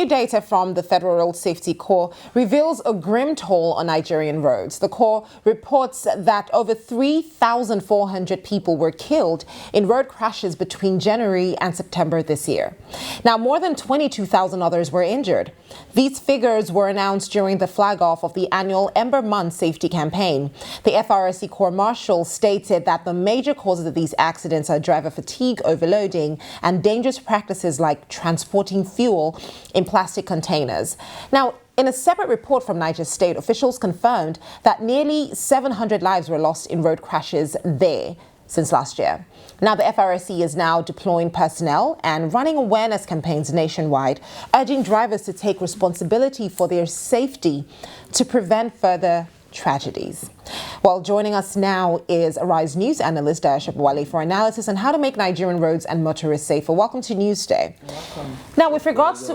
New data from the Federal Road Safety Corps reveals a grim toll on Nigerian roads. The Corps reports that over 3,400 people were killed in road crashes between January and September this year. Now, more than 22,000 others were injured. These figures were announced during the flag-off of the annual Ember Month safety campaign. The FRSC Corps Marshal stated that the major causes of these accidents are driver fatigue, overloading, and dangerous practices like transporting fuel in plastic containers. Now, in a separate report from Niger State, officials confirmed that nearly 700 lives were lost in road crashes there since last year. Now, the FRSC is now deploying personnel and running awareness campaigns nationwide, urging drivers to take responsibility for their safety to prevent further tragedies. Well, joining us now is Arise News analyst Dayo Sobowale for analysis on how to make Nigerian roads and motorists safer. Welcome to Newsday. Welcome. Now, with regards to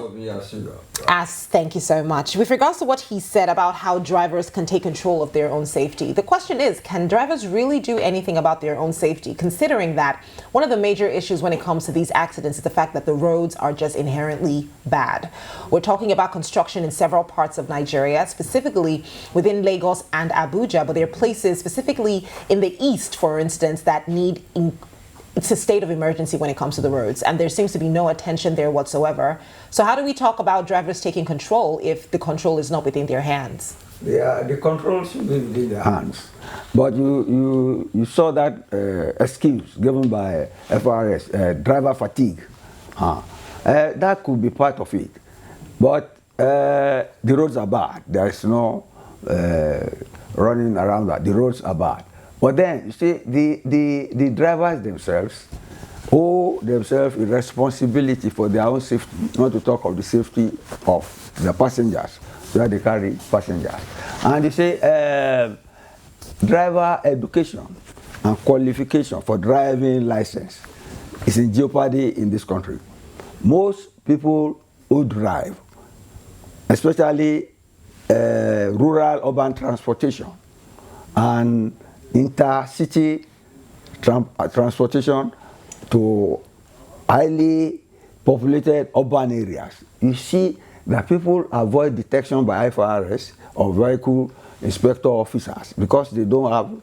thank you so much. With regards to what he said about how drivers can take control of their own safety, the question is, can drivers really do anything about their own safety, considering that one of the major issues when it comes to these accidents is the fact that the roads are just inherently bad. We're talking about construction in several parts of Nigeria, specifically within Lagos and Abuja, but there are places specifically in the east, for instance, that need it's a state of emergency when it comes to the roads, and there seems to be no attention there whatsoever. So how do we talk about drivers taking control if the control is not within their hands? Yeah, the control should be within their hands. But you saw that excuse given by FRS, driver fatigue. That could be part of it. But the roads are bad. There is no running around that. The roads are bad. But then, you see, the drivers themselves owe themselves a responsibility for their own safety, not to talk of the safety of the passengers, where they carry passengers. And you say driver education and qualification for driving license is in jeopardy in this country. Most people who drive, especially rural urban transportation and intercity transportation to highly populated urban areas, you see that people avoid detection by FRS or vehicle inspector officers because they don't have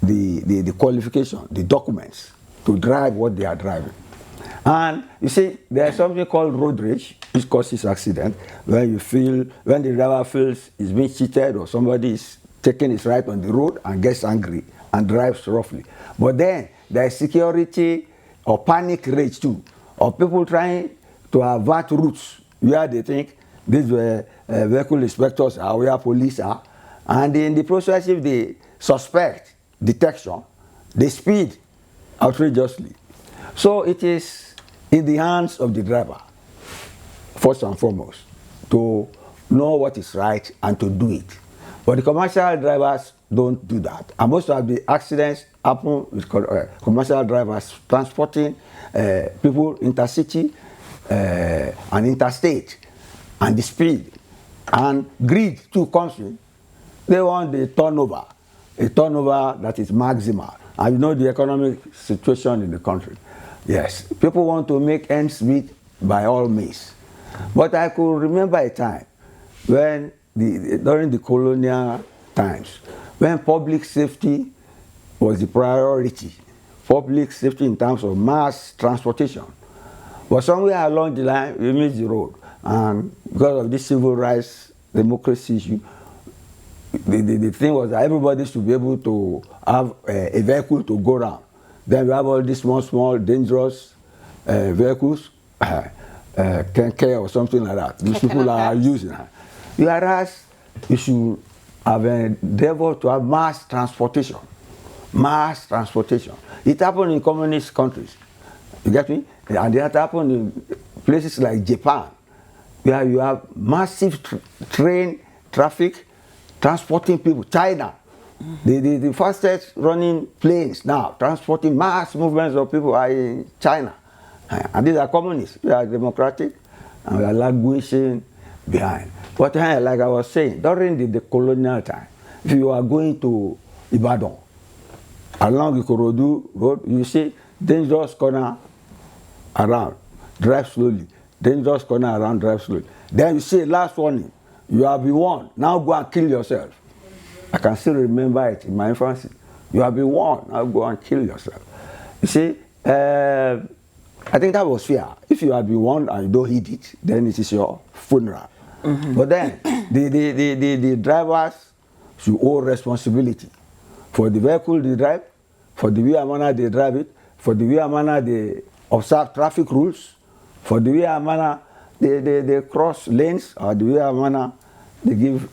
the qualification, the documents to drive what they are driving. And you see, there's something called road rage, which causes accident, when the driver feels he's being cheated or somebody is taking his right on the road and gets angry and drives roughly. But then there is security or panic rage too, of people trying to avert routes where they think these vehicle inspectors are, where police are, and in the process, if they suspect detection, they speed outrageously. So it is in the hands of the driver, first and foremost, to know what is right and to do it. But the commercial drivers don't do that. And most of the accidents happen with commercial drivers transporting people intercity and interstate, and the speed. And greed too comes in. They want the turnover, a turnover that is maximal. And you know the economic situation in the country. Yes, people want to make ends meet by all means. But I could remember a time when during the colonial times, when public safety was the priority, public safety in terms of mass transportation. But somewhere along the line, we missed the road. And because of this civil rights democracy issue, the thing was that everybody should be able to have a vehicle to go around. Then we have all these small, dangerous vehicles, Kenke or something like that. These people are using it. Whereas you should have endeavored to have mass transportation. Mass transportation. It happened in communist countries. You get me? And it happened in places like Japan, where you have massive train traffic transporting people. China, the fastest running planes now transporting mass movements of people are in China. And these are communists. We are democratic and we are languishing behind. But like I was saying, during the colonial time, if you are going to Ibadan, along Ikorodu Road, you see dangerous corner around. Drive slowly. dangerous corner around, drive slowly. Then you say, last warning, you have been warned, now go and kill yourself. I can still remember it in my infancy. You have been warned, now go and kill yourself. You see, I think that was fear. If you have been warned and you don't heed it, then it is your funeral. But then, the drivers should owe responsibility for the vehicle they drive, for the way and manner they drive it, for the way and manner they observe traffic rules, for the way and manner they cross lanes, or the way and manner they give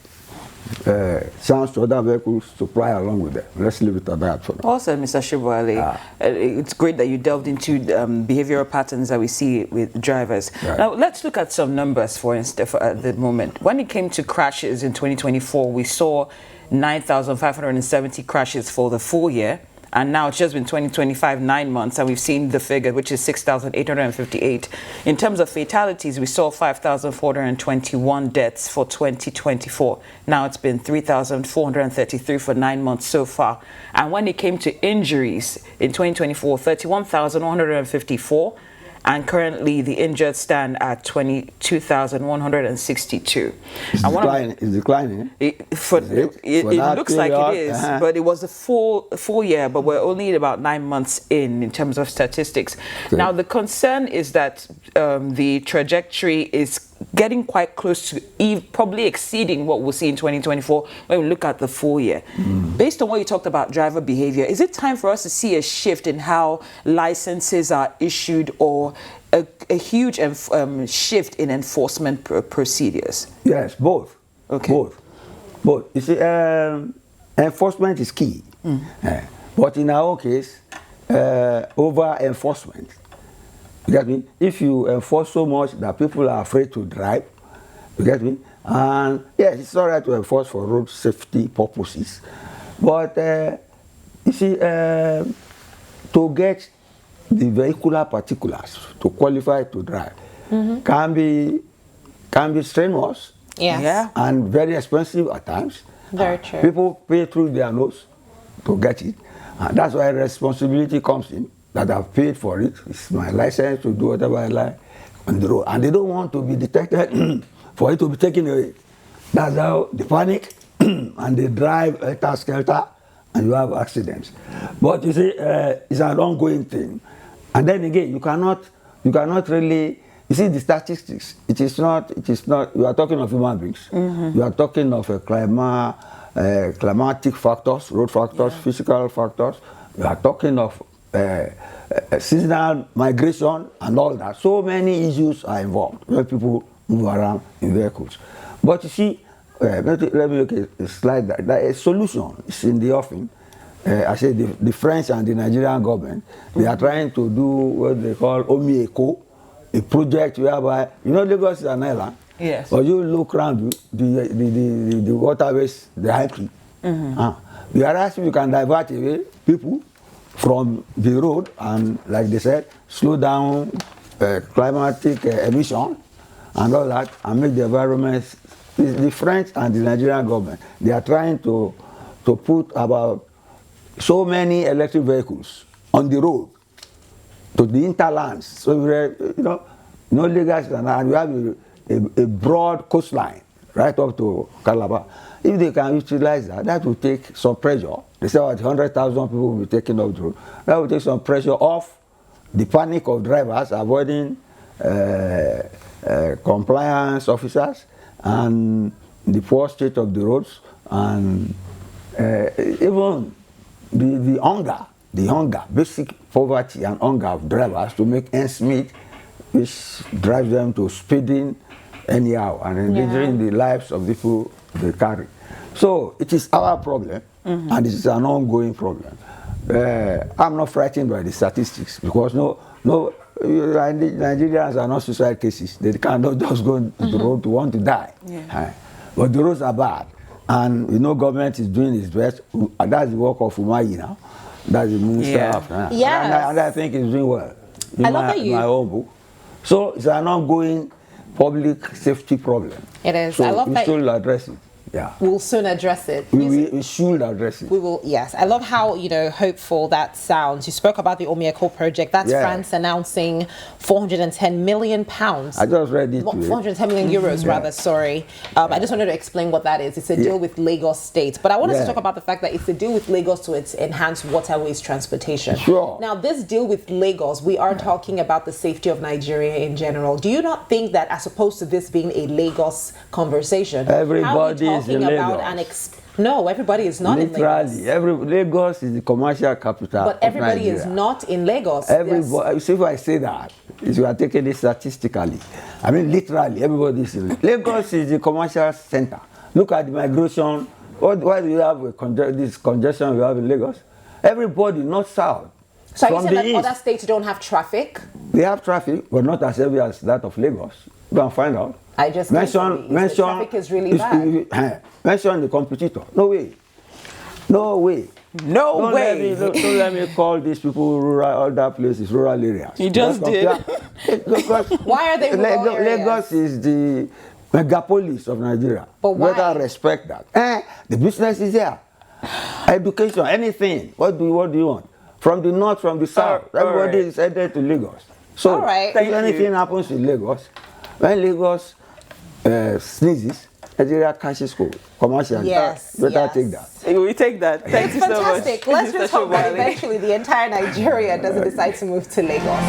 chance to other vehicles to fly along with them. Let's leave it at that for now. Also, Mr. Sobowale, it's great that you delved into behavioral patterns that we see with drivers. Right. Now, let's look at some numbers for instance at the moment. When it came to crashes in 2024, we saw 9,570 crashes for the full year. And now it's just been 2025, 9 months, and we've seen the figure, which is 6,858. In terms of fatalities, we saw 5,421 deaths for 2024. Now it's been 3,433 for 9 months so far. And when it came to injuries in 2024, 31,154. And currently, the injured stand at 22,162. It's declining. It looks like it is, but it was a full year, but we're only about 9 months in terms of statistics. Okay. Now, the concern is that the trajectory is getting quite close to probably exceeding what we'll see in 2024 when we look at the full year. Based on what you talked about driver behavior, is it time for us to see a shift in how licenses are issued or a huge shift in enforcement procedures? Yes, both. Okay. Both. You see, enforcement is key. But in our own case, over enforcement. You get me? If you enforce so much that people are afraid to drive, you get me? And yes, it's all right to enforce for road safety purposes. But you see, to get the vehicular particulars to qualify to drive can be strenuous. Yes. Yeah. And very expensive at times. Very true. People pay through their nose to get it. And that's why responsibility comes in. That I've paid for it. It's my license to do whatever I like on the road. And they don't want to be detected for it to be taken away. That's how they panic and they drive helter-skelter and you have accidents. But you see, it's an ongoing thing. And then again, you cannot really, you see the statistics, it is not, you are talking of human beings. You are talking of climatic factors, road factors, physical factors. You are talking of seasonal migration and all that. So many issues are involved when people move around in vehicles. But you see, let me make a slide that a solution is in the offing. I said the French and the Nigerian government, they are trying to do what they call Omi Eco, a project whereby, you know, Lagos is an island. Yes. But you look around the waterways, the high key. Whereas you can divert away people from the road and, like they said, slow down climatic emission and all that and make the environment. The French and the Nigerian government, they are trying to put about so many electric vehicles on the road to the interlands. So, you know Lagos and we have a broad coastline right up to Calabar. If they can utilize that, that will take some pressure. They say about 100,000 people will be taken off the road. That will take some pressure off the panic of drivers, avoiding compliance officers and the poor state of the roads, and even the hunger, basic poverty and hunger of drivers to make ends meet, which drives them to speeding anyhow and endangering the lives of people they carry. So it is our problem, and it is an ongoing problem. I'm not frightened by the statistics because Nigerians are not suicide cases. They cannot just go to the road to want to die. But the roads are bad, and we know government is doing its best. That's the work of Umayi now. That's the minister of. And I think he's doing well. I love that my own book. So it's an ongoing public safety problem. It is. So I love we that. should address it. Yeah. we'll soon address it. We should address it. We will, yes. I love how, hopeful that sounds. You spoke about the Omieko project. That's France announcing 410 million pounds. I just read it. 410 million euros, rather, sorry. I just wanted to explain what that is. It's a deal with Lagos State. But I wanted to talk about the fact that it's a deal with Lagos to enhance waterways transportation. Sure. Now, this deal with Lagos, we are talking about the safety of Nigeria in general. Do you not think that, as opposed to this being a Lagos conversation, everybody is in Lagos? No, everybody is not Literally, in Lagos. Lagos is the commercial capital. But everybody of Nigeria. is not in Lagos. Everybody. See, if I say that, if you are taking it statistically, I mean literally, everybody is in Lagos. Is the commercial center. Look at the migration. Why do you have this congestion we have in Lagos? Everybody, north south. So are you saying that other states don't have traffic? They have traffic, but not as heavy as that of Lagos. Go and find out. I just mention traffic is really bad. Mention the competitor. No way. No way. No way. Don't let me call these people rural, other places, rural areas. You just did. Why are they rural areas? Lagos is the megapolis of Nigeria. But why? Better respect that. The business is there. Education, anything. What do you want? From the north, from the south, everybody is headed to Lagos. So if anything happens in Lagos, when Lagos sneezes, Nigeria catches cold commercially. Yes, better take that. We take that. Thank you so much. Fantastic. Let's just hope that eventually the entire Nigeria doesn't decide to move to Lagos.